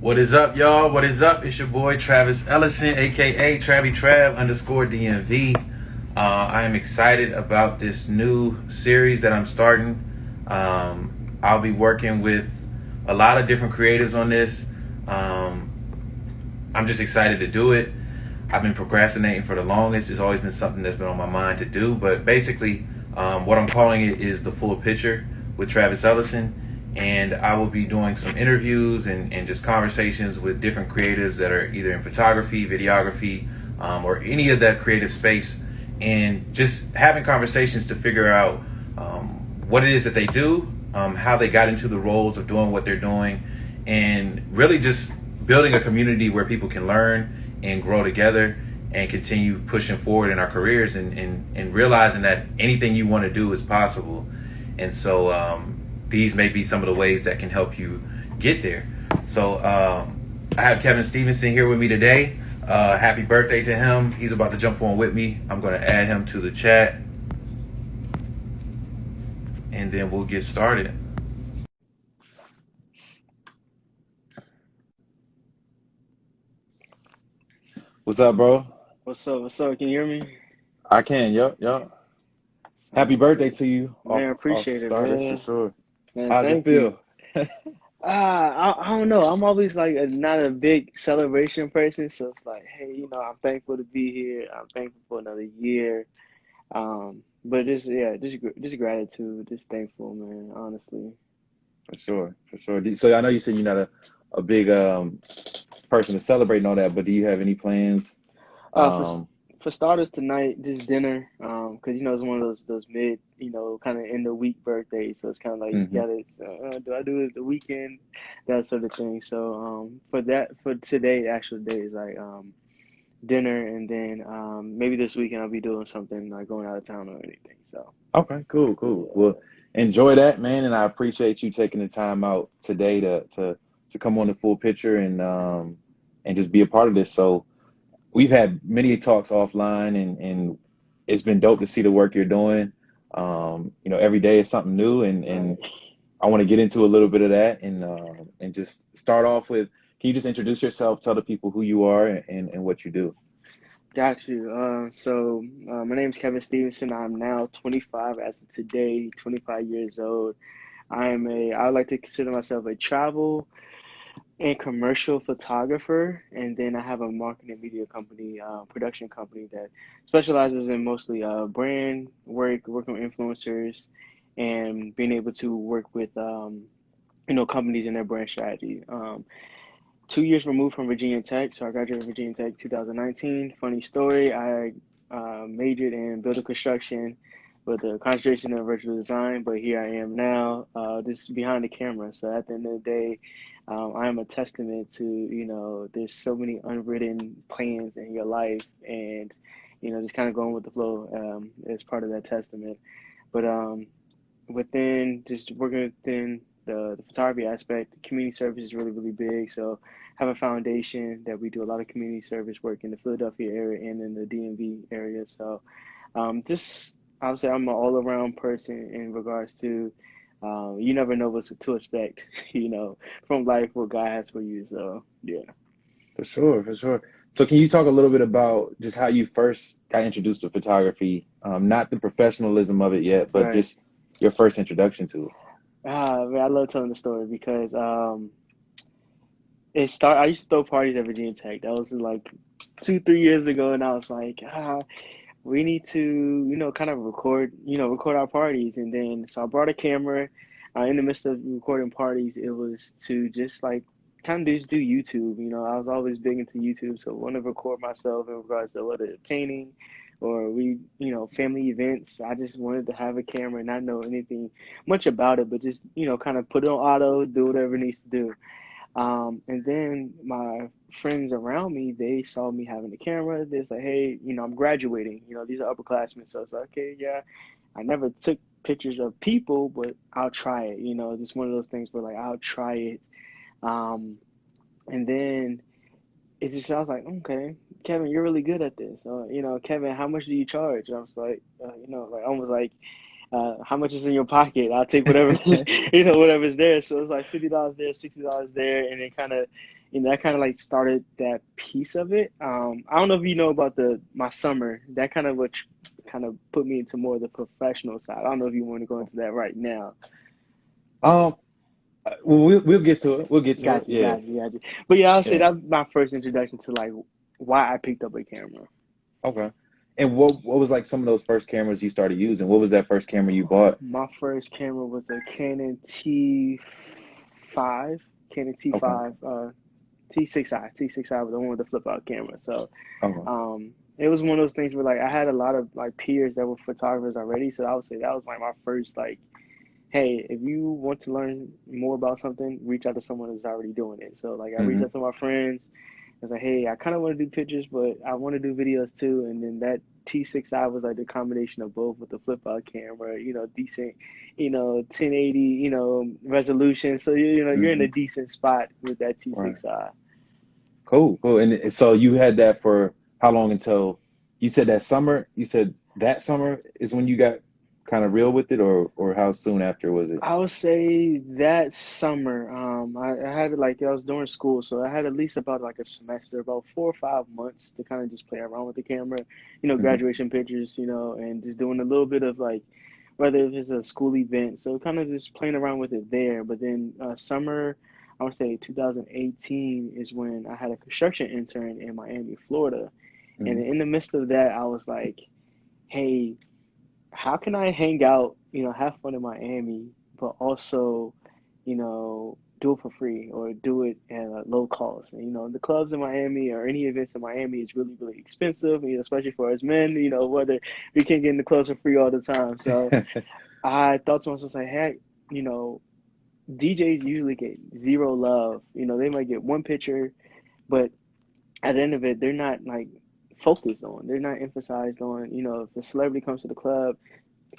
What is up, y'all? What is up? It's your boy Travis Ellison, aka Travy Trav underscore DMV. I am excited about this new series that I'm starting. I'll be working with a lot of different creatives on this. Um, I'm just excited to do it. I've been procrastinating for the longest. It's always been something that's been on my mind to do. But basically, what I'm calling it is the full picture with Travis Ellison. And I will be doing some interviews and just conversations with different creatives that are either in photography, videography, or any of that creative space. And just having conversations to figure out what it is that they do, how they got into the roles of doing what they're doing, and really just building a community where people can learn and grow together and continue pushing forward in our careers and realizing that anything you want to do is possible. And so these may be some of the ways that can help you get there. So I have Kevin Stephenson here with me today. Happy birthday to him. He's about to jump on with me. I'm going to add him to the chat and then we'll get started. What's up, bro? What's up? What's up? Can you hear me? I can. Yup. Happy Sound birthday good. to you Man, off the appreciate it, start. That's for man. sure. Man, How's it thank you. feel? I don't know. I'm always like not a big celebration person, so it's like, hey, I'm thankful to be here. I'm thankful for another year. But just gratitude, just thankful, man. Honestly. For sure. So I know you said you're not a big person to celebrate and all that, but do you have any plans? Uh, for s- Um, for starters tonight, just dinner. 'Cause it's one of those mid, kind of end of week birthdays. So it's kind of like you mhm. gotta, do I do it the weekend, that sort of thing. So for today, the actual day is like dinner, and then maybe this weekend I'll be doing something like going out of town or anything. So Okay, cool. yeah, Well, enjoy that, man, and I appreciate you taking the time out today to come on the full picture and just be a part of this. So we've had many talks offline, and it's been dope to see the work you're doing. Every day is something new, and right. I want to get into a little bit of that and just start off with, can you just introduce yourself, tell the people who you are and what you do? Got you. My name is Kevin Stevenson. I'm now 25 as of today, 25 years old. I would like to consider myself a travel and commercial photographer, and then I have a marketing and media company, production company that specializes in mostly brand work, working with influencers, and being able to work with companies in their brand strategy. 2 years removed from Virginia Tech, so I graduated from Virginia Tech 2019. Funny story, I majored in building construction with a concentration in virtual design, but here I am now, just behind the camera. So at the end of the day, I am a testament to, there's so many unwritten plans in your life, and, just kind of going with the flow is part of that testament. But within just working within the photography aspect, community service is really, really big. So have a foundation that we do a lot of community service work in the Philadelphia area and in the DMV area. So just I would say I'm an all around person in regards to you never know what to expect, from life, what God has for you. So yeah. For sure. So can you talk a little bit about just how you first got introduced to photography? Not the professionalism of it yet, but Right. just your first introduction to it. Man, I love telling the story because I used to throw parties at Virginia Tech. That was like 2, 3 years ago, and I was like, we need to, kind of record our parties. And then, so I brought a camera. In the midst of recording parties, it was to just like kind of just do YouTube. I was always big into YouTube, so I want to record myself in regards to whether it's painting or family events. I just wanted to have a camera and not know anything much about it, but just, kind of put it on auto, do whatever it needs to do. And then my friends around me, they saw me having the camera. They was like, hey, I'm graduating. These are upperclassmen. So it's like, okay, yeah, I never took pictures of people, but I'll try it. Just one of those things where like I'll try it. Um, and then it just sounds like, okay, Kevin, you're really good at this. Kevin, how much do you charge? I was like, like almost like How much is in your pocket? I'll take whatever, whatever's there. So it's like $50 there, $60 there, and it kind of, that kind of like started that piece of it. I don't know if you know about my summer. That kind of kind of put me into more of the professional side. I don't know if you want to go into that right now. Um, well, we'll get to it. We'll get to it. Got you, Yeah, got you, got you. But yeah, I'll say yeah. that's my first introduction to like why I picked up a camera. Okay. And what was like some of those first cameras you started using? What was that first camera you bought? My first camera was a Canon T5, Canon Okay. T5, T6i was the one with the flip out camera. So, Okay. it was one of those things where like I had a lot of like peers that were photographers already. So I would say that was like my first like, hey, if you want to learn more about something, reach out to someone who's already doing it. So like I reached Hmm. out to my friends. I was like, hey, I kind of want to do pictures, but I want to do videos too. And then that T6i was like the combination of both with the flip out camera, decent, 1080, resolution. So you're in a Hmm. decent spot with that Right. T6i. Cool. Cool. And so you had that for how long until you said that summer? You said that summer is when you got kind of real with it, or how soon after was it? I would say that summer, I had like I was doing school, so I had at least about like a semester, about 4 or 5 months to kind of just play around with the camera, Hmm. graduation pictures, and just doing a little bit of like whether it's a school event, so kind of just playing around with it there. But then summer, I would say 2018 is when I had a construction intern in Miami, Florida, and Hmm. in the midst of that, I was like, hey, how can I hang out, have fun in Miami, but also, do it for free or do it at a low cost? And, the clubs in Miami or any events in Miami is really, really expensive, especially for us men, whether we can't get in the clubs for free all the time. So I thought to myself, like, hey, you know, DJs usually get zero love. They might get one picture, but at the end of it, they're not like focused on, they're not emphasized on, if a celebrity comes to the club,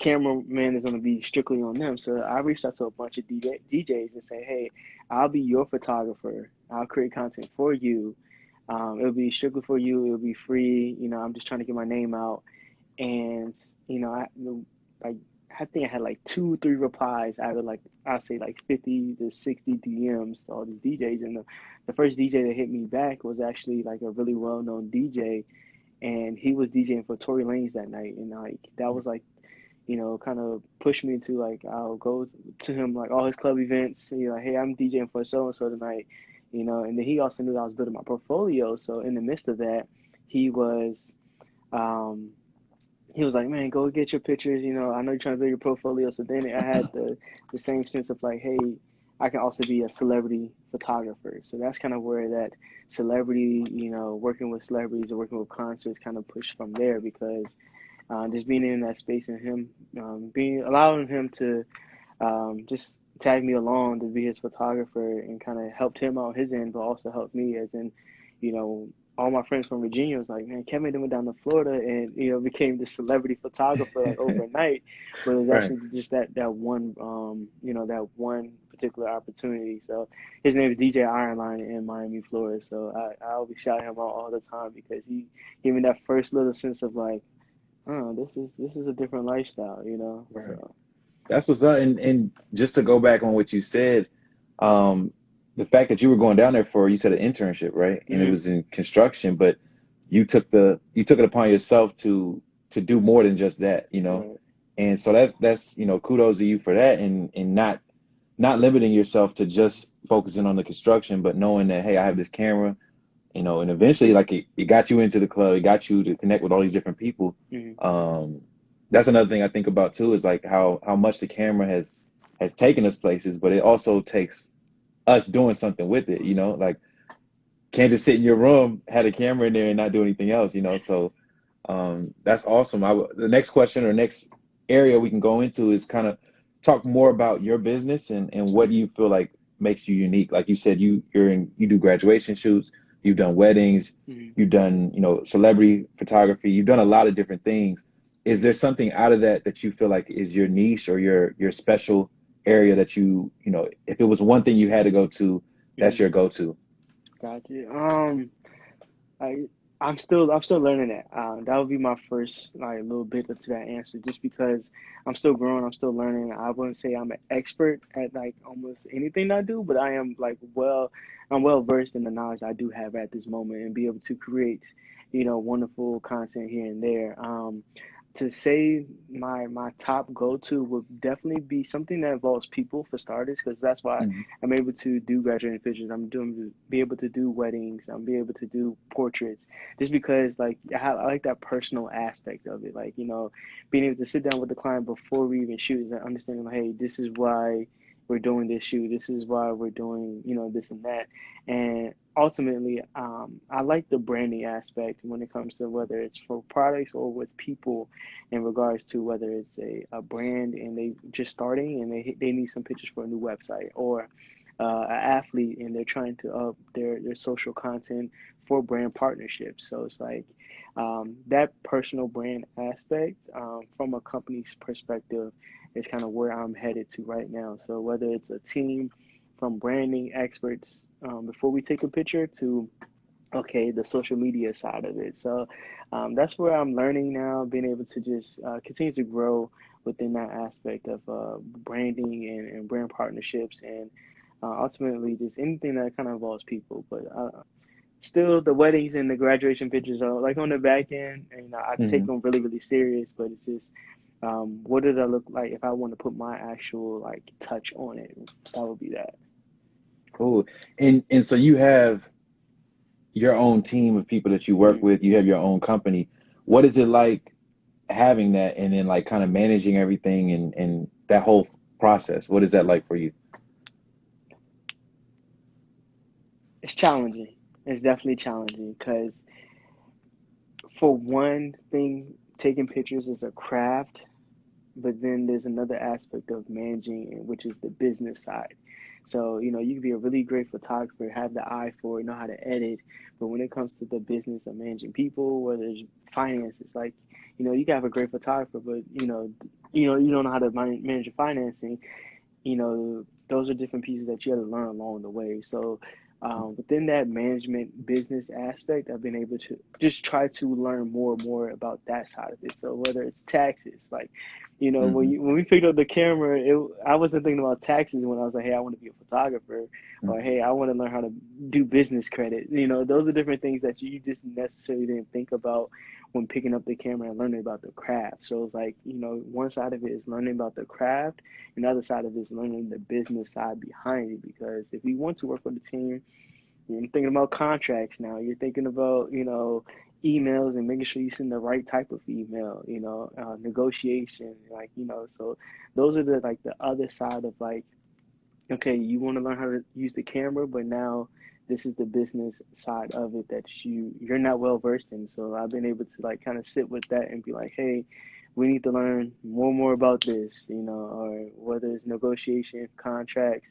cameraman is going to be strictly on them. So I reached out to a bunch of DJs and say, hey, I'll be your photographer. I'll create content for you. It'll be strictly for you. It'll be free. I'm just trying to get my name out. And, like, I think I had like 2, 3 replies out of like, I'll say like 50 to 60 DMs to all these DJs. And the first DJ that hit me back was actually like a really well known DJ. And he was DJing for Tory Lanez that night. And like, that was like, kind of pushed me to like I'll go to him like all his club events. Like, hey, I'm DJing for so and so tonight. And then he also knew that I was building my portfolio. So in the midst of that, he was um, he was like, man, go get your pictures. I know you're trying to build your portfolio. So then I had the same sense of like, hey, I can also be a celebrity photographer. So that's kind of where that celebrity, working with celebrities or working with concerts kind of pushed from there because just being in that space and him being allowing him to just tag me along to be his photographer and kind of helped him out his end, but also helped me as in, you know, all my friends from Virginia was like, man, Kevin went down to Florida and became the celebrity photographer like overnight, but it was Right. actually just that one that one particular opportunity. So his name is DJ Ironline in Miami, Florida. So I always shout him out all the time because he gave me that first little sense of like, oh, this is a different lifestyle. Right. So That's what's up. And just to go back on what you said, um, the fact that you were going down there for, you said an internship, right? And it hmm was in construction, but you took it upon yourself to do more than just that, you know. right. And so that's kudos to you for that, and not limiting yourself to just focusing on the construction, but knowing that, hey, I have this camera, and eventually, like, it got you into the club, it got you to connect with all these different people. hmm um that's another thing I think about too, is like how much the camera has taken us places, but it also takes us doing something with it, like, can't just sit in your room, had a camera in there and not do anything else, so that's awesome. The next question or next area we can go into is kind of talk more about your business and what you feel like makes you unique. Like you said, you do graduation shoots, you've done weddings, hmm you've done, celebrity photography, you've done a lot of different things. Is there something out of that you feel like is your niche or your special area that if it was one thing you had to go to, that's hmm your go-to? Got you. I I'm still learning that. That would be my first like little bit to that answer, just because I'm still growing, I'm still learning. I wouldn't say I'm an expert at like almost anything I do, but I am like I'm well versed in the knowledge I do have at this moment and be able to create, wonderful content here and there. To say my top go to would definitely be something that involves people for starters, because that's why Hmm. I'm able to do graduating pictures. I'm doing be able to do weddings. I'm be able to do portraits, just because like I like that personal aspect of it. Like being able to sit down with the client before we even shoot and understanding like, hey, this is why we're doing this shoot. This is why we're doing this and that. And ultimately, I like the branding aspect when it comes to whether it's for products or with people, in regards to whether it's a brand and they just starting and they need some pictures for a new website, or an athlete and they're trying to up their social content for brand partnerships. So it's like that personal brand aspect, from a company's perspective, is kind of where I'm headed to right now. So whether it's a team from branding experts, before we take a picture, to okay, the social media side of it. So that's where I'm learning now, being able to just continue to grow within that aspect of branding and brand partnerships, and ultimately just anything that kind of involves people. But still, the weddings and the graduation pictures are like on the back end, and I take Hmm. them really, really serious. But it's just, what does that look like if I want to put my actual like touch on it? That would be that. Cool. And so you have your own team of people that you work Mm. with. You have your own company. What is it like having that, and then like kind of managing everything and that whole process? What is that like for you? It's challenging. It's definitely challenging because, for one thing, taking pictures is a craft, but then there's another aspect of managing, which is the business side. So, you can be a really great photographer, have the eye for it, know how to edit, but when it comes to the business of managing people, whether it's finances, like, you can have a great photographer, but you don't know how to manage your financing. Those are different pieces that you have to learn along the way. So, within that management business aspect, I've been able to just try to learn more and more about that side of it. So whether it's taxes, like, Hmm. when we picked up the camera, I wasn't thinking about taxes when I was like, hey, I want to be a photographer, or Hmm. hey, I want to learn how to do business credit. Those are different things that you just necessarily didn't think about when picking up the camera and learning about the craft. So it's like, one side of it is learning about the craft, and the other side of it is learning the business side behind it. Because if we want to work with a team, you're thinking about contracts now. You're thinking about, emails and making sure you send the right type of email, negotiation, like, so those are the like the other side of like, okay, you want to learn how to use the camera, but now this is the business side of it that you're not well versed in. So I've been able to like kind of sit with that and be like, hey, we need to learn more and more about this, or whether it's negotiation, contracts,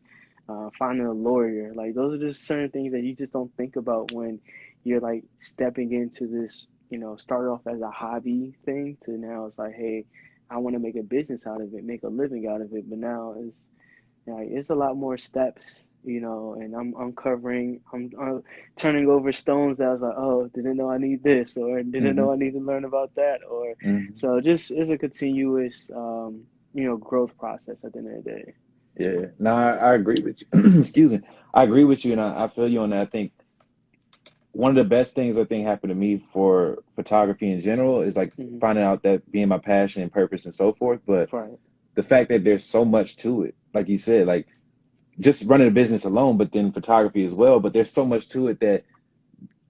finding a lawyer. Like those are just certain things that you just don't think about when you're like stepping into this, start off as a hobby thing to now it's like, hey, I want to make a business out of it, make a living out of it. But now it's a lot more steps, and I'm uncovering, I'm turning over stones that I was like, oh, didn't know I need this, or didn't Hmm. know I need to learn about that, or Hmm. so just it's a continuous, growth process at the end of the day. Yeah. No, I agree with you. Excuse me. I agree with you, and I feel you on that. I think one of the best things I think happened to me for photography in general is like Hmm. finding out that being my passion and purpose and so forth. But Right. the fact that there's so much to it, like you said, like just running a business alone, but then photography as well. But there's so much to it that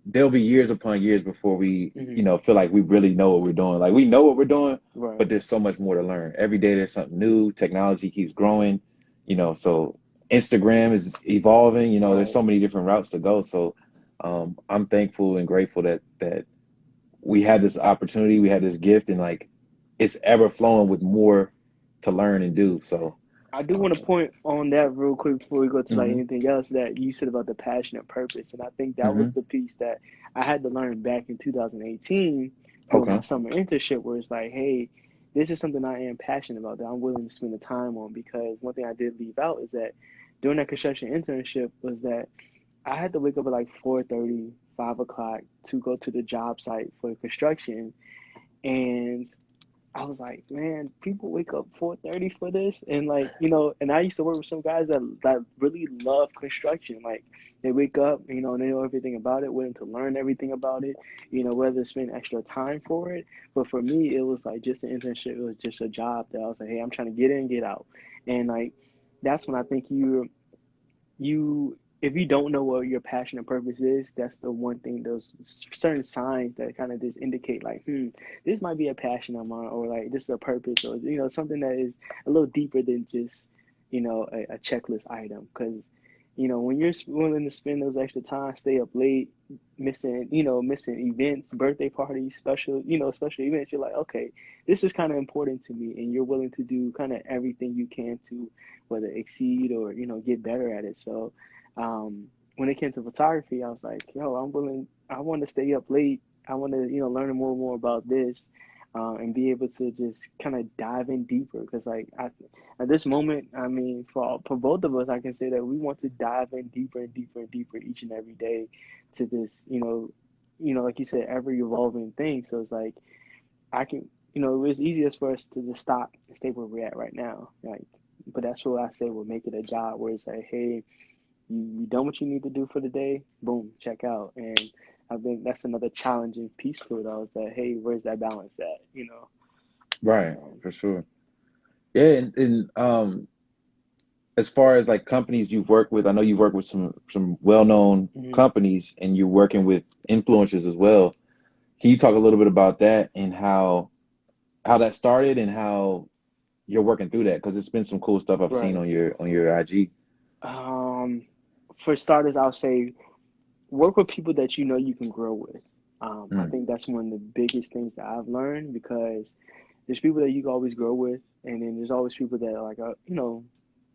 there'll be years upon years before we, Hmm. feel like we really know what we're doing. Like we know what we're doing, but Right. there's so much more to learn. Every day there's something new. Technology keeps growing, so Instagram is evolving, there's Right. so many different routes to go. So I'm thankful and grateful that we had this opportunity, we had this gift, and like it's ever flowing with more to learn and do. So I do want to um, point on that real quick before we go to like hmm. anything else that you said about the passion and purpose. And I think that was Hmm. the piece that I had to learn back in 2018 during my Okay. summer internship, where it's like, hey, this is something I am passionate about that I'm willing to spend the time on. Because one thing I did leave out is that during that construction internship was that I had to wake up at like 4:30, 5 o'clock to go to the job site for construction. And I was like, man, people wake up 4:30 for this, and like, and I used to work with some guys that really love construction. Like, they wake up, and they know everything about it, willing to learn everything about it, whether spend extra time for it. But for me, it was like just an internship. It was just a job that I was like, hey, I'm trying to get in, get out, and like, that's when I think you if you don't know what your passion and purpose is, that's the one thing, those certain signs that kind of just indicate like, this might be a passion of mine, or like this is a purpose, or something that is a little deeper than just a checklist item. Because when you're willing to spend those extra time, stay up late, missing events, birthday parties, special events, you're like, okay, this is kind of important to me, and you're willing to do kind of everything you can to whether exceed or get better at it. So when it came to photography, I was like, yo, I'm willing. I want to stay up late. I want to learn more and more about this, and be able to just kind of dive in deeper. Because like at this moment, I mean, for both of us, I can say that we want to dive in deeper and deeper and deeper each and every day to this, like you said, ever evolving thing. So it's like I can, it's easiest for us to just stop and stay where we're at right now. Like, but that's what I say will make it a job, where it's like, hey, you done what you need to do for the day, boom, check out. And I think that's another challenging piece to it. I was like, hey, where's that balance at? Right, Um, for sure. Yeah, and as far as like companies you've worked with, I know you've worked with some well-known mhm. companies, and you're working with influencers as well. Can you talk a little bit about that and how that started and how you're working through that? Because it's been some cool stuff I've seen Right. on your IG. Um, for starters, I'll say work with people that you can grow with. I Mm, think that's one of the biggest things that I've learned, because there's people that you can always grow with, and then there's always people that are like,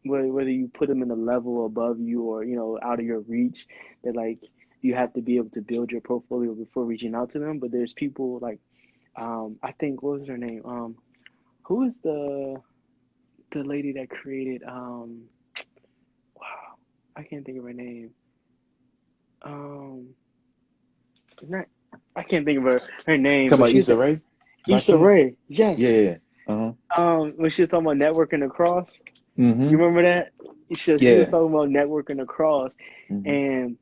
whether you put them in a level above you or out of your reach, that like you have to be able to build your portfolio before reaching out to them. But there's people like, I think, what was her name? Who is the lady that created wow, I can't think of her name. Um, not I can't think of her name, talking but about she's Issa a Rae by Issa chance? Rae. Yes. Yeah. Uh-huh. When she was talking about networking across, you Mm-hmm. remember that? She was Yeah. talking about networking across, Mm-hmm. and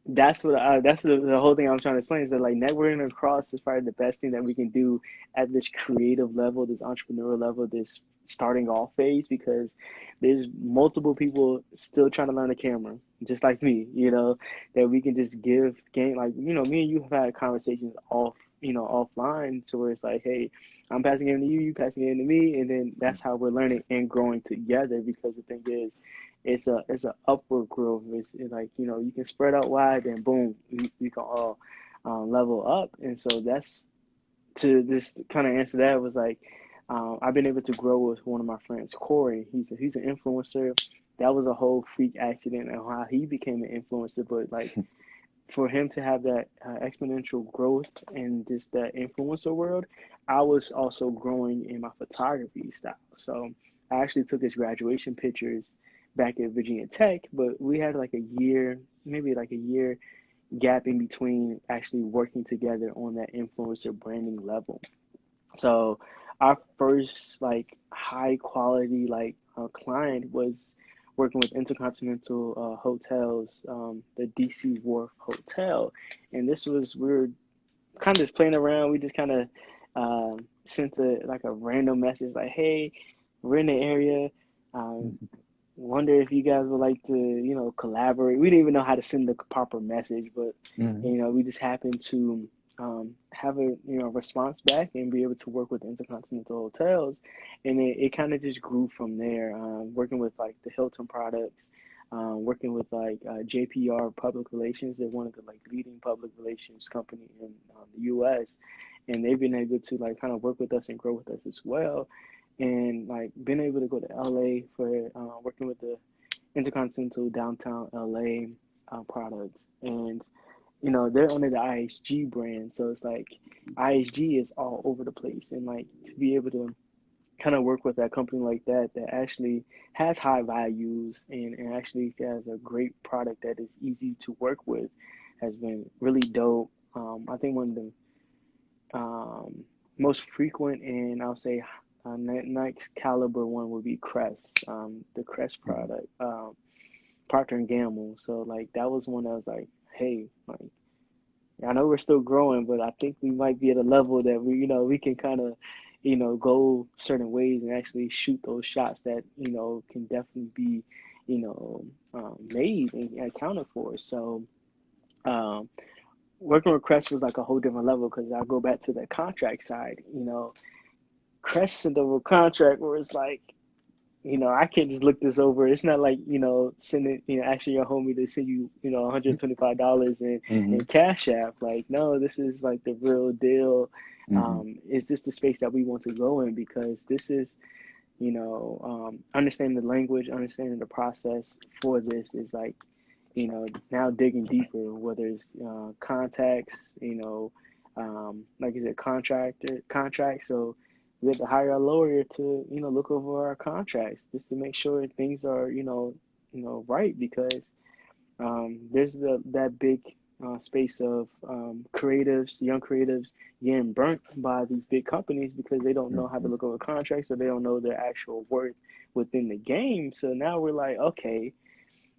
that's the whole thing I'm trying to explain, is that like networking across is probably the best thing that we can do at this creative level, this entrepreneurial level, this starting off phase, because there's multiple people still trying to learn a camera, just like me, that we can just gain, like, me and you have had conversations offline, to where it's like, hey, I'm passing it to you, you passing it to me, and then that's how we're learning and growing together. Because the thing is, it's a upward growth. It's like, you can spread out wide, and boom, we can all level up. And so that's, to this kind of answer that, was like, I've been able to grow with one of my friends, Corey. He's an influencer. That was a whole freak accident and how he became an influencer. But like, for him to have that exponential growth in just that influencer world, I was also growing in my photography style. So I actually took his graduation pictures back at Virginia Tech, but we had like a year, maybe like a year gap in between actually working together on that influencer branding level. So our first like high quality like client was working with Intercontinental Hotels, the DC Wharf Hotel, and this was, we were kind of just playing around. We just kind of sent a random message like, hey, we're in the area. Um, Wonder if you guys would like to, collaborate. We didn't even know how to send the proper message, but Mm-hmm. we just happened to have a response back and be able to work with Intercontinental Hotels, and it kind of just grew from there. Working with like the Hilton products, working with like JPR Public Relations. They're one of the like leading public relations company in the U.S., and they've been able to like kind of work with us and grow with us as well, and like been able to go to LA for working with the Intercontinental Downtown LA products. And they're under the IHG brand, so it's like IHG is all over the place, and like to be able to kind of work with that company like that, that actually has high values, and actually has a great product that is easy to work with, has been really dope. I think one of the most frequent and I'll say next caliber one would be Crest, the Crest product, Procter and Gamble. So like that was one that was like, hey, like I know we're still growing, but I think we might be at a level that we can kind of, go certain ways and actually shoot those shots that, can definitely be, made and accounted for. So, um, working with Crest was like a whole different level because I go back to the contract side. Crest sent over a contract where it's like, I can't just look this over. It's not like, sending, asking your homie to send you, $125 in Mm-hmm. Cash App. Like, no, this is like the real deal. Mm-hmm. Is this the space that we want to go in? Because this is, understanding the language, understanding the process for this is like, now digging deeper, whether it's contacts, like you said, contract. So we have to hire a lawyer to, look over our contracts just to make sure things are, right because there's that big space of creatives, young creatives getting burnt by these big companies because they don't know how to Mm-hmm. look over contracts or they don't know their actual worth within the game. So now we're like, okay,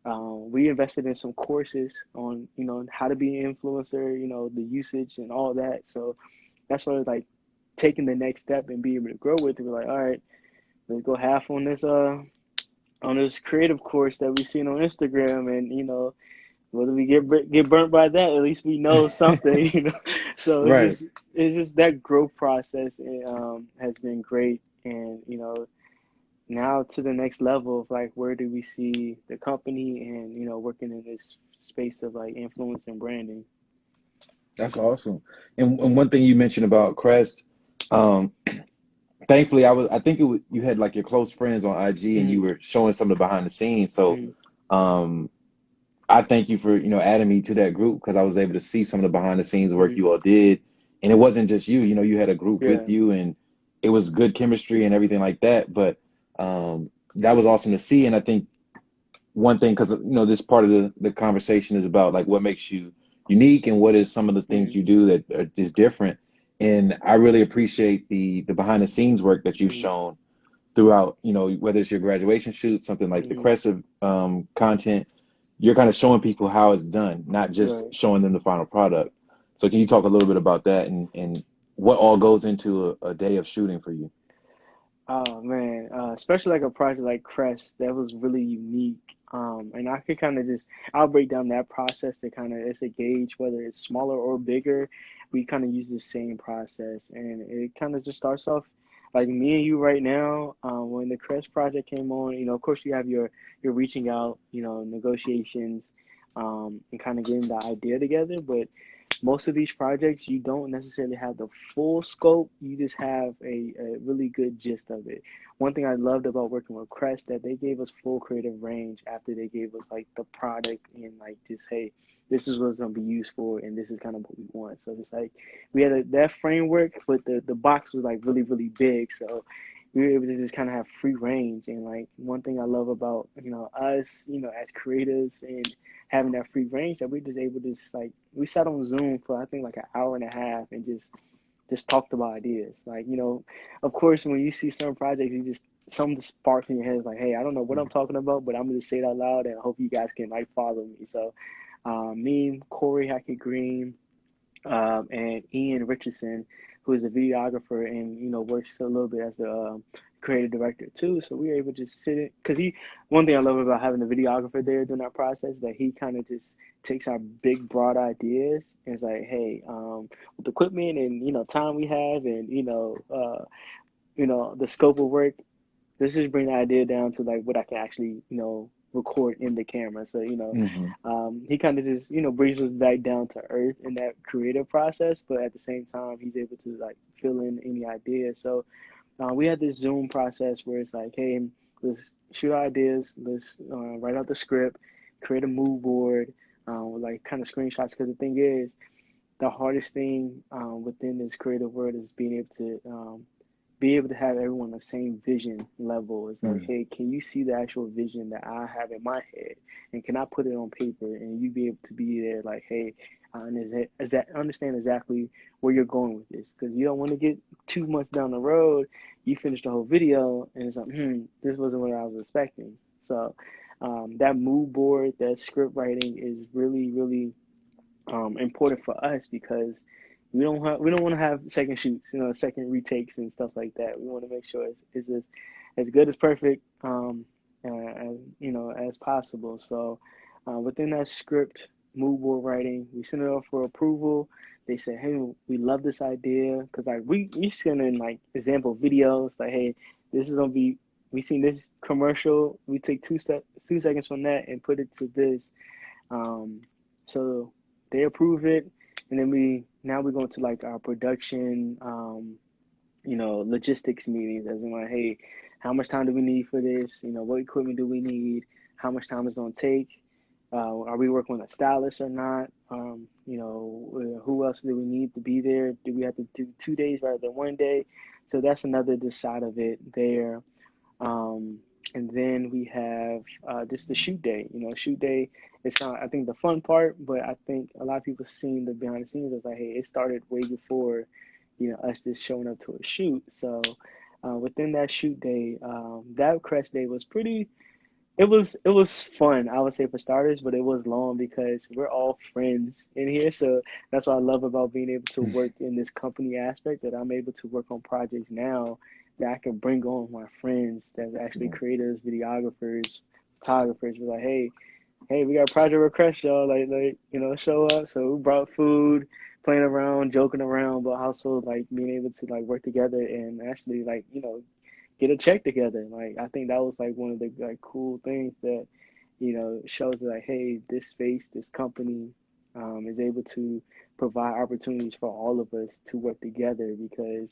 we invested in some courses on, how to be an influencer, the usage and all that. So that's why like taking the next step and being able to grow with it. We're like, all right, let's go half on this creative course that we seen on Instagram, and whether we get burnt by that, at least we know something. So Right. it's just that growth process has been great, and now to the next level of like where do we see the company and working in this space of like influence and branding. That's awesome. And one thing you mentioned about Crest, um, thankfully I think you had like your close friends on IG and you Mm-hmm. were showing some of the behind the scenes. So Mm-hmm. um I thank you for, adding me to that group because I was able to see some of the behind the scenes work Mm-hmm. you all did. And it wasn't just you, you had a group Yeah. with you and it was good chemistry and everything like that. But that was awesome to see. And I think one thing, because, this part of the conversation is about like what makes you unique and what is some of the Mm-hmm. things you do that is different. And I really appreciate the behind the scenes work that you've Mm-hmm. shown throughout, whether it's your graduation shoot, something like the Mm-hmm. Crescent content, you're kind of showing people how it's done, not just Right. showing them the final product. So can you talk a little bit about that and what all goes into a day of shooting for you? Oh man, especially like a project like Crest, that was really unique. And I could kind of I'll break down that process to kind of, it's a gauge whether it's smaller or bigger. We kind of use the same process, and it kind of just starts off like me and you right now. When the Crest project came on, of course you have your reaching out, negotiations, and kind of getting the idea together, but most of these projects you don't necessarily have the full scope, you just have a really good gist of it. One thing I loved about working with Crest that they gave us full creative range after they gave us like the product and like just, hey, this is what it's going to be used for and this is kind of what we want. So it's like we had that framework, but the box was like really really big, so we were able to just kind of have free range. And like one thing I love about us, as creatives and having that free range, that we're just able to just like, we sat on Zoom for I think like an hour and a half and just talked about ideas. Like, of course when you see certain projects, you just, something sparks in your head. It's like, hey, I don't know what I'm talking about, but I'm gonna say it out loud and I hope you guys can like follow me. So me, Corey Hackett Green, and Ian Richardson, who is a videographer and works a little bit as the creative director too. So we were able to just sit in, because one thing I love about having a videographer there during that process, that he kind of just takes our big broad ideas and is like, hey, with the equipment and time we have and the scope of work, let's just bring the idea down to like what I can actually, record in the camera. So, Hmm. he kind of just, brings us back down to earth in that creative process, but at the same time, he's able to like fill in any ideas. So, we had this Zoom process where it's like, hey, let's shoot ideas, let's write out the script, create a mood board, with like kind of screenshots. Because the thing is, the hardest thing within this creative world is being able to be able to have everyone on the same vision level. It's like, Mm. hey, can you see the actual vision that I have in my head, and can I put it on paper, and you be able to be there, like, hey, understand exactly where you're going with this, because you don't want to get 2 months down the road, you finish the whole video, and it's like, this wasn't what I was expecting. So that mood board, that script writing is really, really important for us, because we don't want to have second shoots, second retakes and stuff like that. We want to make sure it's as good as perfect, as as possible. So within that script, mood board writing, we send it off for approval. They say, hey, we love this idea, because like we send in like example videos, like, hey, this is gonna be, we seen this commercial, we take 2 seconds from that and put it to this. um, so they approve it, and then we're going to like our production, logistics meetings, as in like, hey, how much time do we need for this? What equipment do we need? How much time is it going to take? Are we working with a stylist or not? Who else do we need to be there? Do we have to do 2 days rather than one day? So that's another side of it there. Um, and then we have just the shoot day. Shoot day is kind of, I think, the fun part, but I think a lot of people seen the behind the scenes. It's like, hey, it started way before, us just showing up to a shoot. So within that shoot day, that crest day was pretty. It was fun, I would say, for starters, but it was long because we're all friends in here. So that's what I love about being able to work in this company aspect, that I'm able to work on projects now that I can bring on my friends that's actually Yeah. creators, videographers, photographers. We're like, hey, we got a project request, y'all. Like, show up. So we brought food, playing around, joking around, but also like being able to like work together and actually like, get a check together. Like, I think that was like one of the like cool things that, shows like, hey, this space, this company, is able to provide opportunities for all of us to work together, because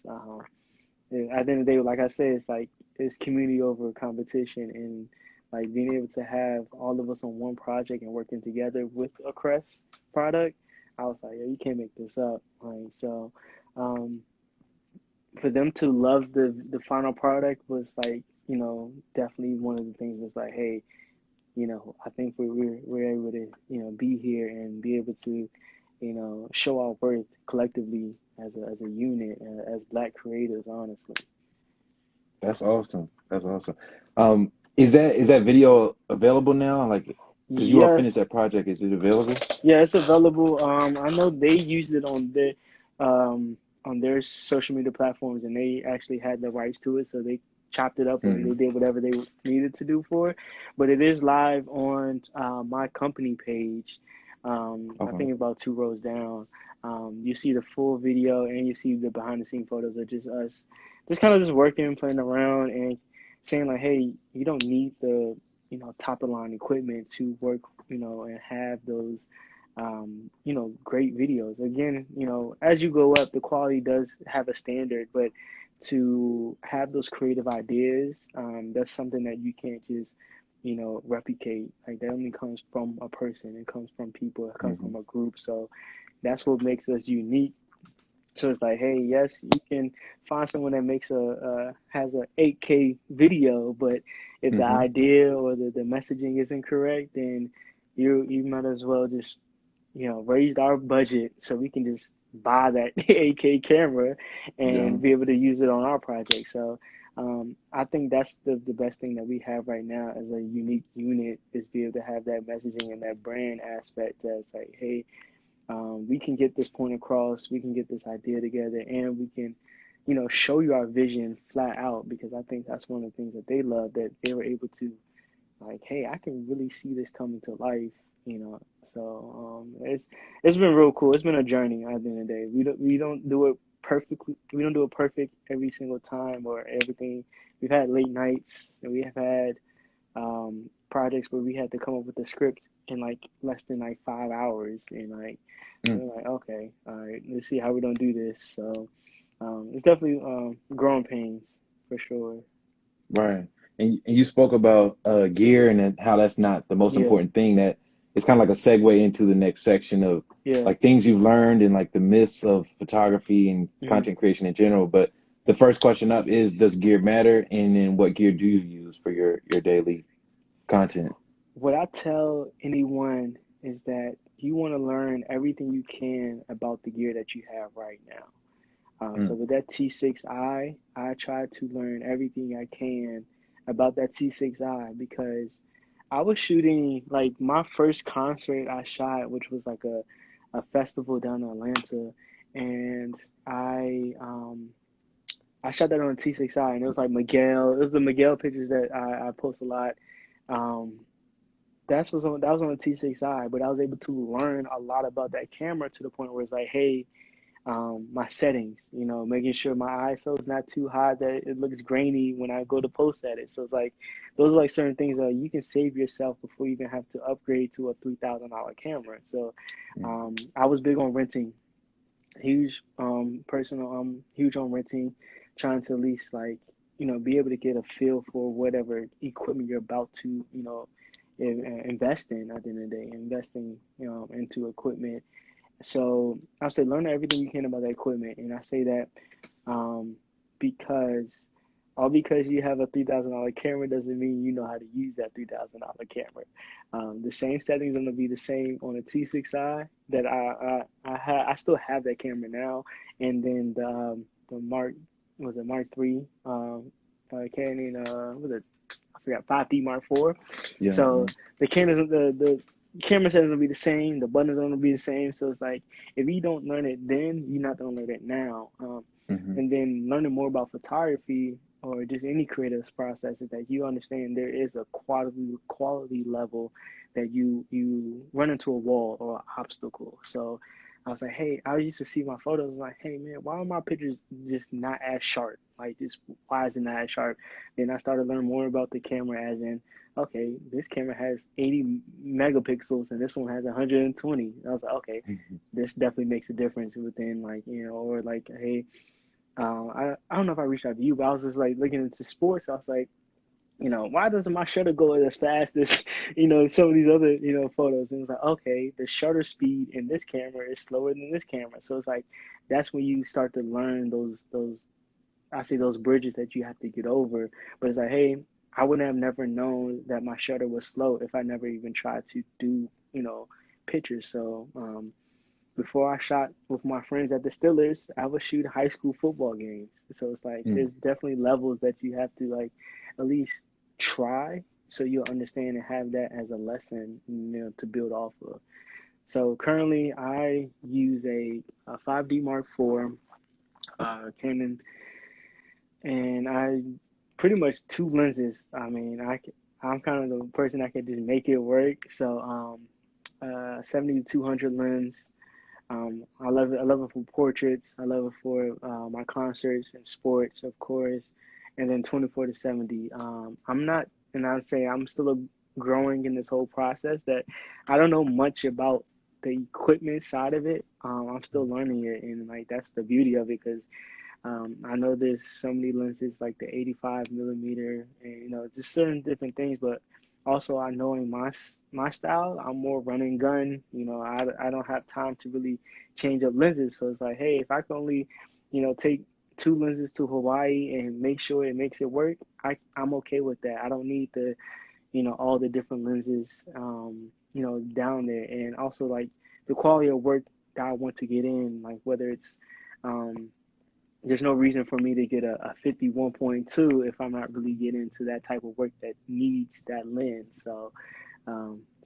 at the end of the day, like I said, it's like it's community over competition, and like being able to have all of us on one project and working together with a Crest product. I was like, yeah, you can't make this up. Like, so um, for them to love the final product was like, definitely one of the things was like, hey, I think we're able to, be here and be able to, show our worth collectively as a unit, as Black creators, honestly. That's awesome. That's awesome. Is that video available now? Like, because you all Yes, finished that project, is it available? yeah, it's available. I know they used it on their social media platforms, and they actually had the rights to it, so they chopped it up and they Hmm. did whatever they needed to do for it. But it is live on my company page. I Okay. think about 2 rows down. You see the full video, and you see the behind the scene photos of just us, just kind of just working, playing around, and saying like, hey, you don't need the top of the line equipment to work, and have those great videos. Again, as you go up, the quality does have a standard, but to have those creative ideas, that's something that you can't just, replicate. Like, that only comes from a person. It comes from people. It comes Hmm. from a group. So that's what makes us unique. So it's like, hey, yes, you can find someone that makes has a 8K video, but if the Hmm. idea or the messaging isn't correct, then you might as well just raised our budget so we can just buy that 8K camera Yeah. and be able to use it on our project. So I think that's the best thing that we have right now as a unique unit, is be able to have that messaging and that brand aspect that's like, hey, we can get this point across, we can get this idea together, and we can, show you our vision flat out, because I think that's one of the things that they love, that they were able to, like, hey, I can really see this coming to life, you know. So it's been real cool. It's been a journey at the end of the day. We don't do it perfectly. We don't do it perfect every single time or everything. We've had late nights, and we have had projects where we had to come up with a script in like less than like 5 hours, and like Mm. we're like, okay, all right, let's see how we're gonna do this. So it's definitely growing pains for sure. Right. And you spoke about gear and then how that's not the most Yeah, important thing. That it's kind of like a segue into the next section of yeah. like things you've learned and like the myths of photography and Hmm. content creation in general. But the first question up is, does gear matter? And then what gear do you use for your daily content? What I tell anyone is that you want to learn everything you can about the gear that you have right now. So Mm, with that T6i, I try to learn everything I can about that T6i because I was shooting like my first concert I shot, which was like a festival down in Atlanta, and I um I shot that on a T6i, and it was like Miguel. It was the Miguel pictures that I post a lot. Um, that was on a T6i, but I was able to learn a lot about that camera to the point where it's like, hey, my settings, making sure my ISO is not too high that it looks grainy when I go to post at it. So it's like those are like certain things that you can save yourself before you even have to upgrade to a $3,000 camera. So mm, I was big on renting, huge personal huge on renting, trying to at least like be able to get a feel for whatever equipment you're about to invest in at the end of the day, investing into equipment. So I say learn everything you can about that equipment, and I say that um, because because you have a $3,000 camera doesn't mean you know how to use that $3,000 camera. The same settings are gonna be the same on a T6i that I still have that camera now, and then the Mark III Canon was it I forgot 5D Mark IV. yeah. So the camera settings will be the same, the buttons are gonna be the same. So it's like if you don't learn it then, you're not gonna learn it now. Mm-hmm. And then learning more about photography or just any creative process is that you understand there is a quality level that you run into a wall or an obstacle. So I was like, hey, I used to see my photos like, hey man, why are my pictures just not as sharp? Like this, why is it not as sharp? Then I started learning more about the camera, as in, okay, this camera has 80 megapixels and this one has 120. I was like, okay, Mm-hmm. this definitely makes a difference within like, or like, hey, I don't know if I reached out to you, but I was just like looking into sports. I was like, why doesn't my shutter go as fast as, some of these other, photos? And it was like, okay, the shutter speed in this camera is slower than this camera. So it's like, that's when you start to learn I say those bridges that you have to get over. But it's like, hey, I would have never known that my shutter was slow if I never even tried to do, pictures. So, before I shot with my friends at the Steelers, I would shoot high school football games. So it's like Mm. there's definitely levels that you have to like at least try so you'll understand and have that as a lesson, to build off of. So currently I use a 5D Mark IV Canon, and I pretty much two lenses. I mean, I'm kind of the person that can just make it work. So 70 to 200 lens. I love it. I love it for portraits. I love it for my concerts and sports, of course. And then 24 to 70. I'm not, and I'd say I'm still growing in this whole process. That I don't know much about the equipment side of it. I'm still learning it, and like that's the beauty of it, because I know there's so many lenses like the 85 millimeter, and just certain different things. But also, I know in my style, I'm more run and gun. I don't have time to really change up lenses. So it's like, hey, if I can only, take two lenses to Hawaii and make sure it makes it work, I'm okay with that. I don't need the, all the different lenses, down there, and also like the quality of work that I want to get in, like whether it's um, there's no reason for me to get a 51.2 if I'm not really getting into that type of work that needs that lens.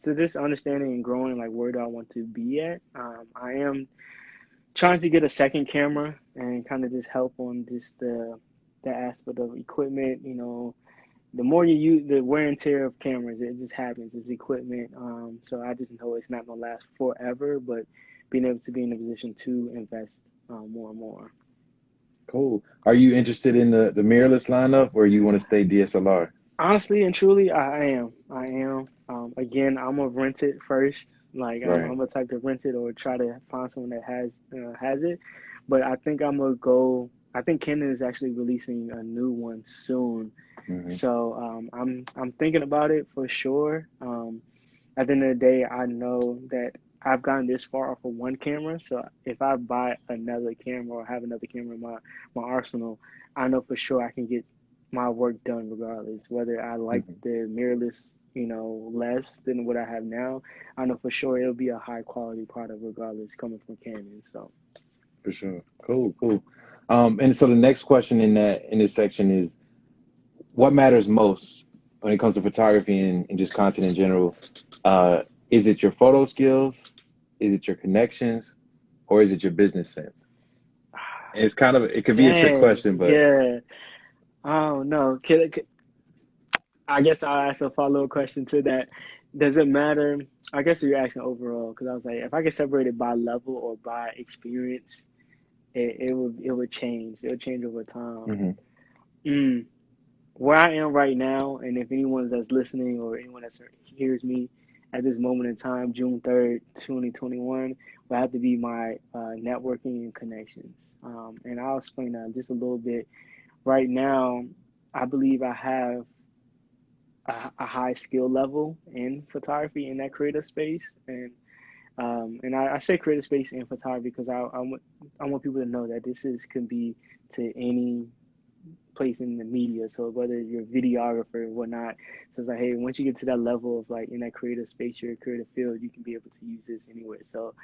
So just understanding and growing, like where do I want to be at. I am trying to get a second camera and kind of just help on just the aspect of equipment. The more you use the wear and tear of cameras, it just happens. It's equipment. So I just know it's not gonna last forever, but being able to be in a position to invest more and more. Cool. Are you interested in the mirrorless lineup, or you want to stay DSLR? Honestly and truly, I am. I am. Again, I'm gonna rent it first. Like Right. I'm a type to rent it or try to find someone that has it. But I think I'm gonna go. I think Canon is actually releasing a new one soon, Mm-hmm. so I'm thinking about it for sure. At the end of the day, I know that I've gotten this far off of one camera. So if I buy another camera or have another camera in my arsenal, I know for sure I can get my work done regardless. Whether I like Hmm. the mirrorless, less than what I have now, I know for sure it'll be a high quality product regardless coming from Canon. So For sure. Cool, cool. And so the next question in this section is, what matters most when it comes to photography and just content in general? Is it your photo skills? Is it your connections? Or is it your business sense? And it could be a trick dang, question, but yeah. I don't know. I guess I'll ask a follow-up question to that. Does it matter? I guess you're asking overall, because I was like, if I get separated by level or by experience, it would change. It would change over time. mhm. Mm, where I am right now, and if anyone that's listening or anyone that hears me at this moment in time, June 3rd, 2021, will have to be my networking and connections. And I'll explain that just a little bit. Right now, I believe I have a high skill level in photography in that creative space, and I say creative space in photography because I want people to know that this is can be to any place in the media. So whether you're a videographer or whatnot, so it's like, hey, once you get to that level of like in that creative space, your creative field, you can be able to use this anywhere. So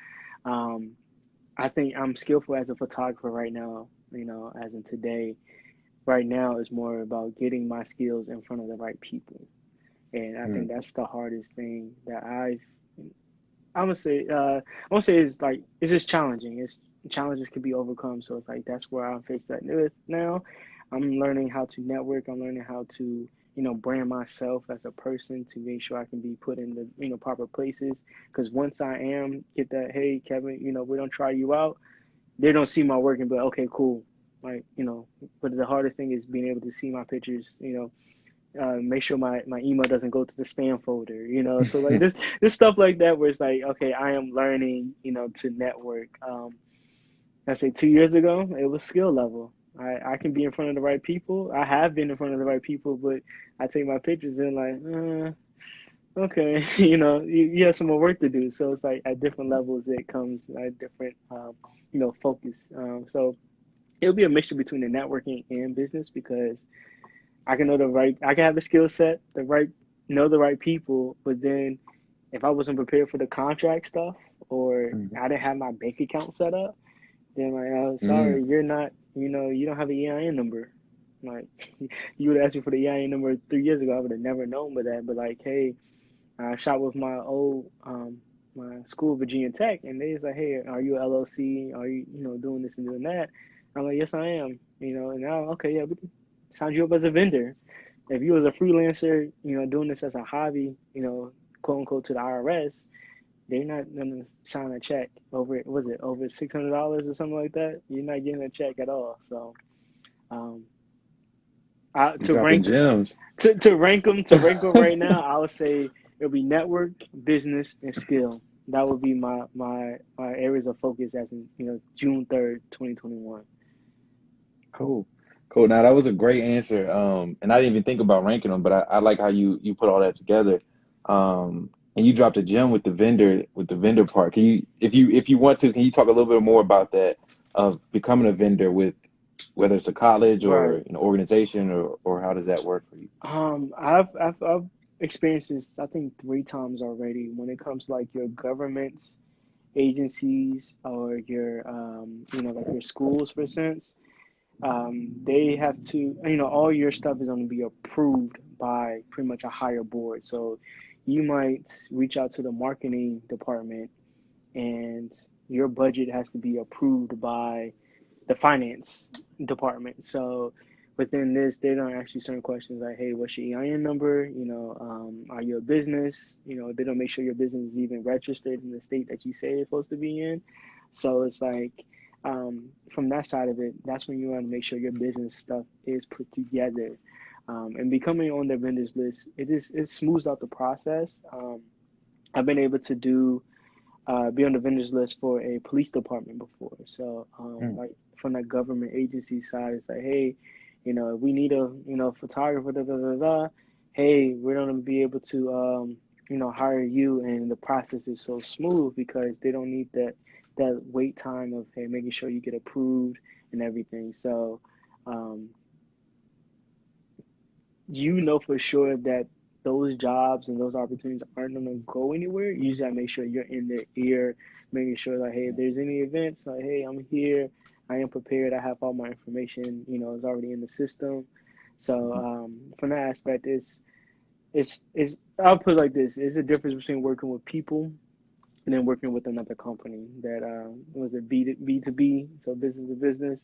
um, I think I'm skillful as a photographer right now. As in today, right now is more about getting my skills in front of the right people. And I think Mm, that's the hardest thing that I'm gonna say it's like it's just challenging. It's challenges can be overcome. So it's like that's where I'm faced at with now. I'm learning how to network. I'm learning how to brand myself as a person to make sure I can be put in the proper places. Because once I am get that, hey Kevin, we don't try you out. They don't see my work and be like, okay, cool. Like but the hardest thing is being able to see my pictures. Make sure my email doesn't go to the spam folder, So like this stuff like that where it's like, okay, I am learning, to network. I say 2 years ago, it was skill level. I can be in front of the right people. I have been in front of the right people, but I take my pictures and like, okay, you have some more work to do. So it's like at different levels, it comes at different, focus. So it'll be a mixture between the networking and business because I can have the skill set, know the right people, but then if I wasn't prepared for the contract stuff or mhm, I didn't have my bank account set up, then like, oh, mm. sorry, you're not, you don't have an EIN number. Like, you would ask me for the EIN number 3 years ago, I would have never known but that. But like, hey, I shot with my school, Virginia Tech, and they was like, hey, are you a LLC? Are you, doing this and doing that? I'm like, yes, I am. And now, okay, yeah, we can sign you up as a vendor. If you was a freelancer, doing this as a hobby, quote unquote to the IRS, they're not gonna sign a check over $600 or something like that? You're not getting a check at all. So, um, You to dropping rank gems. to rank them right now, I would say it'll be network, business, and skill. That would be my areas of focus as in June 3rd, 2021. Cool. Cool. Now that was a great answer. And I didn't even think about ranking them, but I like how you put all that together. And you dropped a gem with the vendor part. If you want to, can you talk a little bit more about that of becoming a vendor with whether it's a college or Right. an organization or how does that work for you? I've experienced this I think 3 times already when it comes to like your government agencies or your like your schools for instance. They have to, all your stuff is going to be approved by pretty much a higher board. So you might reach out to the marketing department and your budget has to be approved by the finance department. So within this, they don't ask you certain questions like, hey, what's your EIN number? Are you a business? They don't make sure your business is even registered in the state that you say it's supposed to be in. So it's like, from that side of it, that's when you want to make sure your business stuff is put together. And becoming on the vendors list, it smooths out the process. I've been able to be on the vendors list for a police department before. So, Mm, like from that government agency side, it's like, hey, if we need a photographer, da da da da. Hey, we're gonna be able to hire you, and the process is so smooth because they don't need that wait time of, hey, making sure you get approved and everything. So, um, for sure that those jobs and those opportunities aren't going to go anywhere. You just got to make sure you're in their ear, making sure like, hey, if there's any events, like, hey, I'm here, I am prepared, I have all my information, is already in the system. So from that aspect, it's I'll put it like this: it's a difference between working with people and then working with another company that was it B2B, so business to business.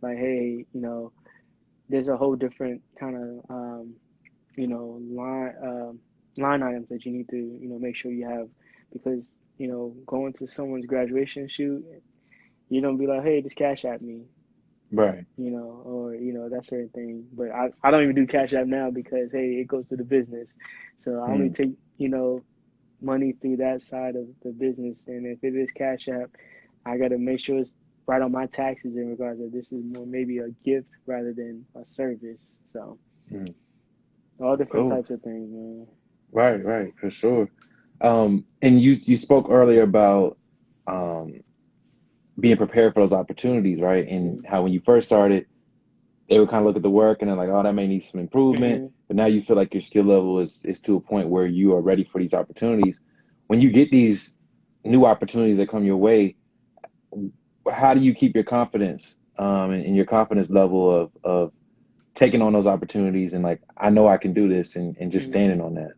Like, hey, there's a whole different kind of line items that you need to make sure you have, because going to someone's graduation shoot, you don't be like, hey, just cash at me, Right. or that certain thing. But I don't even do cash app now because, hey, it goes to the business, so I only Mm. take money through that side of the business. And if it is cash app, I got to make sure it's right on my taxes in regards that this is more maybe a gift rather than a service. So Mm. all different Cool. types of things, man. Right, for sure. And you spoke earlier about um, being prepared for those opportunities, right? And Mm-hmm. how when you first started, they would kind of look at the work and they're like, oh, that may need some improvement. Mm-hmm. But now you feel like your skill level is to a point where you are ready for these opportunities. When you get these new opportunities that come your way, how do you keep your confidence and your confidence level of taking on those opportunities and like, I know I can do this and just Mm-hmm. standing on that?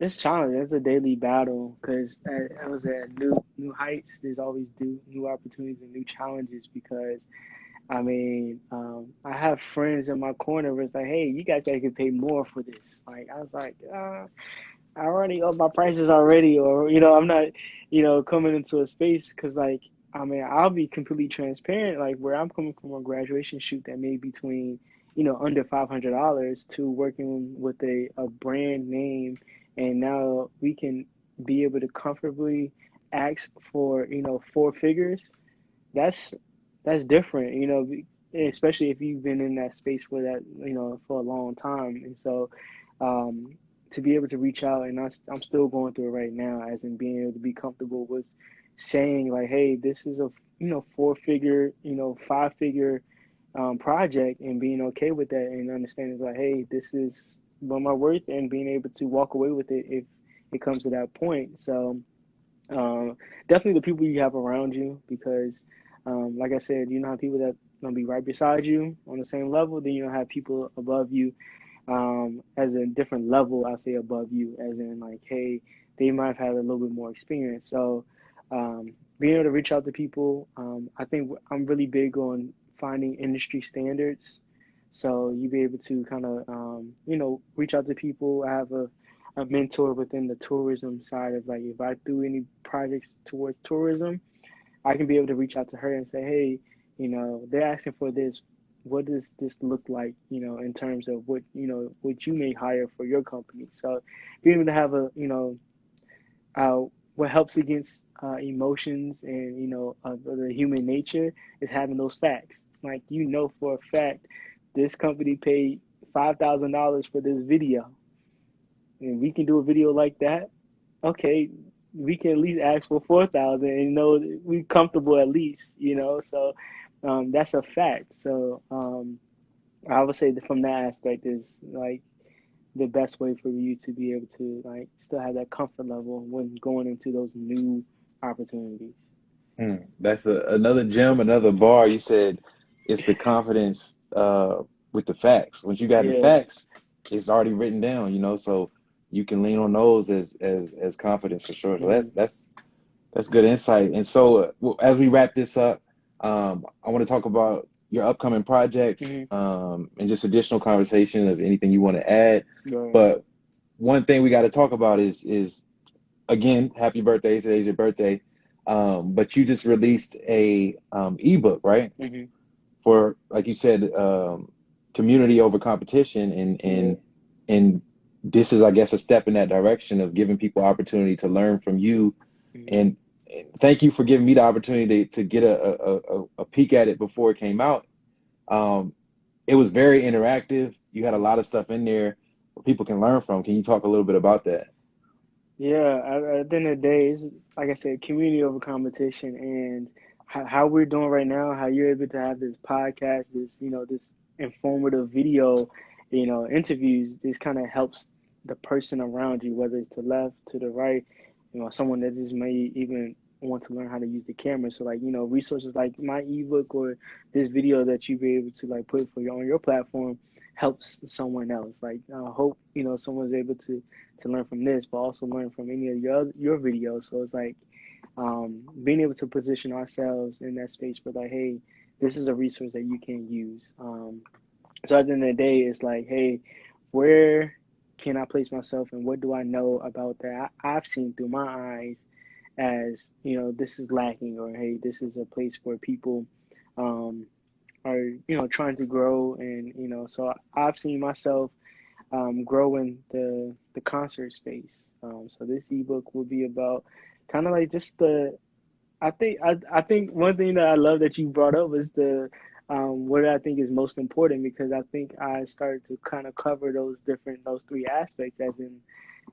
It's challenging. It's a daily battle because I was at new heights. There's always new opportunities and new challenges because I mean, I have friends in my corner where it's like, hey, you guys gotta get paid more for this. Like, I was like, I already up my prices already, or I'm not, coming into a space because like, I mean, I'll be completely transparent. Like, where I'm coming from a graduation shoot that made between, under $500 to working with a brand name, and now we can be able to comfortably ask for, four figures. That's that's different, especially if you've been in that space for that, for a long time. And so, um, to be able to reach out, and I'm still going through it right now, as in being able to be comfortable with saying like, hey, this is a four figure, five figure project, and being okay with that, and understanding like, hey, this is what my worth, and being able to walk away with it if it comes to that point. So um, definitely the people you have around you, because, like I said, you don't have people that gonna be right beside you on the same level. Then you don't have people above you, as a different level. I say above you, as in like, hey, they might have had a little bit more experience. So, being able to reach out to people, I think I'm really big on finding industry standards. So you be able to kind of, reach out to people. I have a mentor within the tourism side of like, if I do any projects towards tourism, I can be able to reach out to her and say, hey, they're asking for this. What does this look like, in terms of what you may hire for your company? So being able to have uh, what helps against emotions and, the human nature is having those facts. Like, for a fact, this company paid $5,000 for this video, and we can do a video like that. Okay, we can at least ask for 4,000 and know we comfortable at least, So that's a fact. So I would say that from that aspect is like the best way for you to be able to like still have that comfort level when going into those new opportunities. That's another gem, another bar. You said it's the confidence with the facts. Once you got the Yeah. facts, it's already written down, so you can lean on those as confidence for sure. So Hmm. that's good insight. And so as we wrap this up, I want to talk about your upcoming projects Hmm. and just additional conversation of anything you want to add. Right. But one thing we got to talk about is again, happy birthday. Today's your birthday. But you just released a ebook, right? Hmm. For like you said, community over competition, Yeah. and this is, I guess, a step in that direction of giving people opportunity to learn from you. Hmm. And thank you for giving me the opportunity to get a peek at it before it came out. Um, it was very interactive. You had a lot of stuff in there where people can learn from. Can you talk a little bit about that? Yeah, at the end of the day, it's like I said, community over competition, and how we're doing right now, how you're able to have this podcast, this this informative video, interviews. This kind of helps the person around you, whether it's to the left, to the right, someone that just may even want to learn how to use the camera. So like resources like my ebook or this video that you be able to like put for your on your platform helps someone else. Like I hope someone's able to learn from this, but also learn from any of your videos. So it's like being able to position ourselves in that space for like, hey, this is a resource that you can use. So at the end of the day, it's like, hey, where can I place myself and what do I know about that I've seen through my eyes as, this is lacking, or hey, this is a place where people um, are, trying to grow. And, so I've seen myself grow in the concert space. So this ebook will be about kind of like just the I think one thing that I love that you brought up was the what I think is most important, because I think I started to kind of cover those three aspects, as in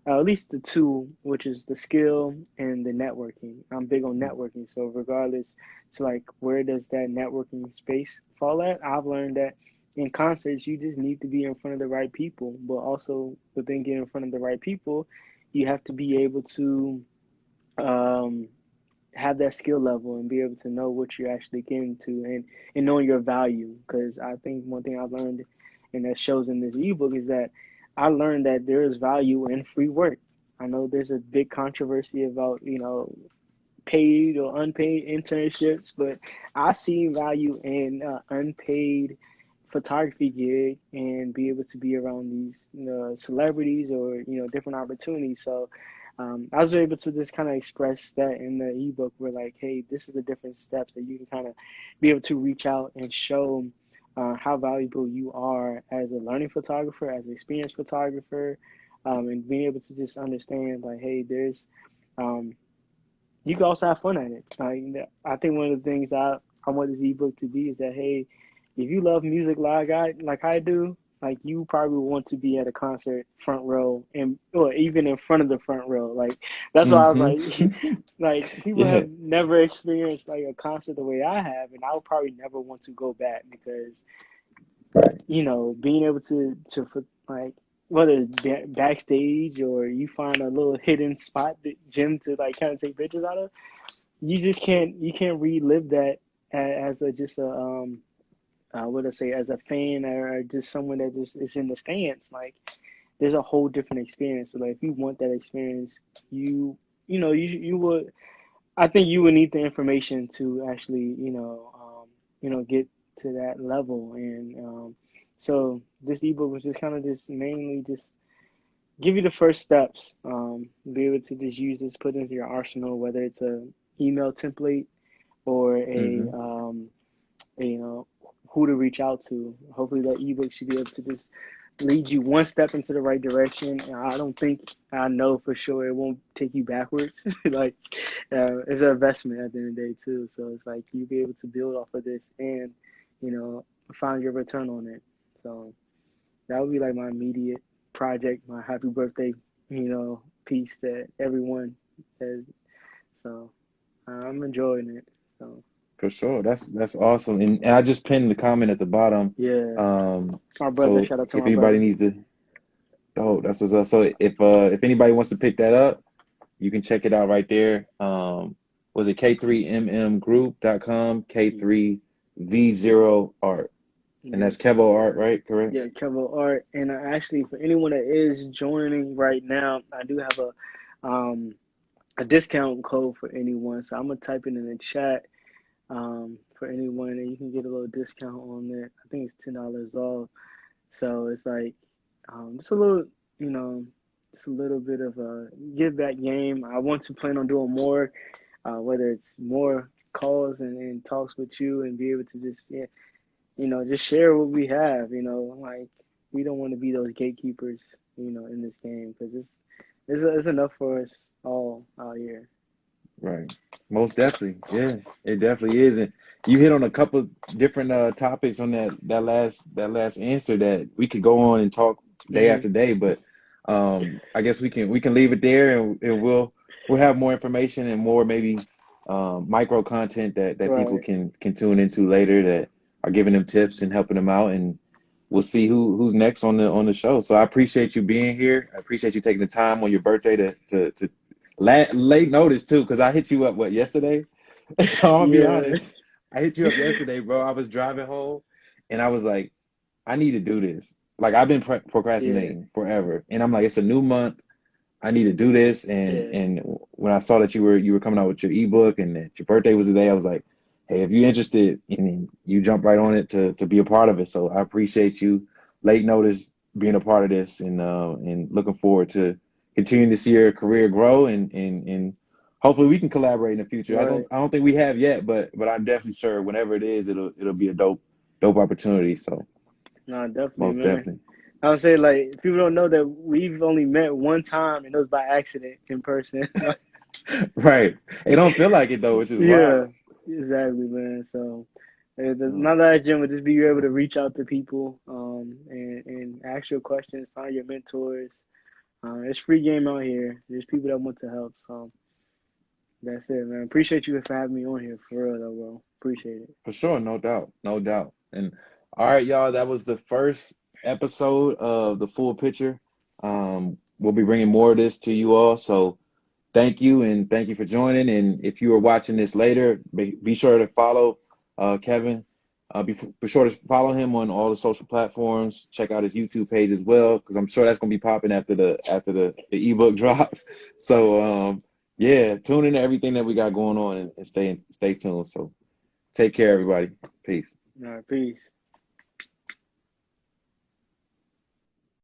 at least the two, which is the skill and the networking. I'm big on networking, so regardless, it's like where does that networking space fall at? I've learned that in concerts you just need to be in front of the right people, but also within getting in front of the right people, you have to be able to um, have that skill level and be able to know what you're actually getting to, and knowing your value. Because I think one thing I've learned, and that shows in this ebook, is that I learned that there is value in free work. I know there's a big controversy about paid or unpaid internships, but I see value in unpaid photography gig and be able to be around these celebrities or different opportunities. So I was able to just kind of express that in the ebook, where like, hey, this is the different steps that you can kind of be able to reach out and show how valuable you are as a learning photographer, as an experienced photographer, and being able to just understand like, hey, there's um, you can also have fun at it. I think one of the things I want this ebook to be is that, hey, if you love music like I do, like you probably want to be at a concert front row, and or even in front of the front row. Like that's why I was like, Mm-hmm. like people Yeah. have never experienced like a concert the way I have, and I would probably never want to go back, because Right. being able to like, whether it's backstage or you find a little hidden spot, gym to like kind of take pictures out of, you can't relive that as a just a what I say, as a fan or just someone that just is in the stands. Like there's a whole different experience. So like if you want that experience, you would, I think you would need the information to actually get to that level. And so this ebook was just kind of just mainly just give you the first steps, be able to just use this, put it into your arsenal, whether it's a email template or Mm-hmm. a who to reach out to. Hopefully that ebook should be able to just lead you one step into the right direction. And I don't think, I know for sure it won't take you backwards. Like it's an investment at the end of the day too. So it's like you be able to build off of this and you know find your return on it. So that would be like my immediate project, my happy birthday, piece that everyone has. So I'm enjoying it. So For sure. That's awesome. And I just pinned the comment at the bottom. yeah, my brother. So Shout out to if my anybody brother. needs to, oh, that's what's up. So if anybody wants to pick that up, you can check it out right there. Was it K3MMgroup.com, K3V0 Art. And that's Yes. Kevo Art, right? Correct? Yeah, Kevo Art. And actually, for anyone that is joining right now, I do have a discount code for anyone. So I'm gonna type it in the chat for anyone, and you can get a little discount on it. I think it's $10 off. So it's like just a little, you know, just a little bit of a give back game. I want to plan on doing more, whether it's more calls and talks with you, and be able to just just share what we have. Like we don't want to be those gatekeepers, in this game, because it's enough for us all out here. Right. Most definitely. Yeah, it definitely is. And you hit on a couple different topics on that last answer that we could go on and talk day Hmm. after day. But I guess we can leave it there, and we'll have more information and more maybe micro content that people Right. can tune into later that are giving them tips and helping them out, and we'll see who's next on the show. So I appreciate you being here. I appreciate you taking the time on your birthday to late notice too, because I hit you up yesterday. So I'm gonna be Yeah. honest. I hit you up yesterday, bro. I was driving home, and I was like, I need to do this. Like I've been Yeah. procrastinating forever, and I'm like, it's a new month. I need to do this. And Yeah. and when I saw that you were coming out with your ebook and that your birthday was today, I was like, hey, if you're interested, and you jump right on it to be a part of it. So I appreciate you, late notice, being a part of this, and looking forward to continuing to see your career grow, and hopefully we can collaborate in the future. Right. I don't think we have yet, but I'm definitely sure whenever it is, it'll be a dope opportunity. So No, definitely, most man. definitely. I would say like people don't know that we've only met one time, and it was by accident in person. Right. It don't feel like it though, which is Yeah, wild. exactly, man. So, Uh, my last gym would just be you able to reach out to people, and ask your questions, find your mentors. It's free game out here. There's people that want to help. So that's it, man. Appreciate you for having me on here for real, though, bro. Appreciate it. for sure, no doubt. No doubt. And all right, y'all, that was the first episode of the full picture. We'll be bringing more of this to you all. So thank you, and thank you for joining. And if you are watching this later, be sure to follow Kevin. Be sure to follow him on all the social platforms. Check out his YouTube page as well, because I'm sure that's gonna be popping after the ebook drops. So yeah, tune into everything that we got going on, and stay tuned. So take care, everybody. Peace. All right, peace.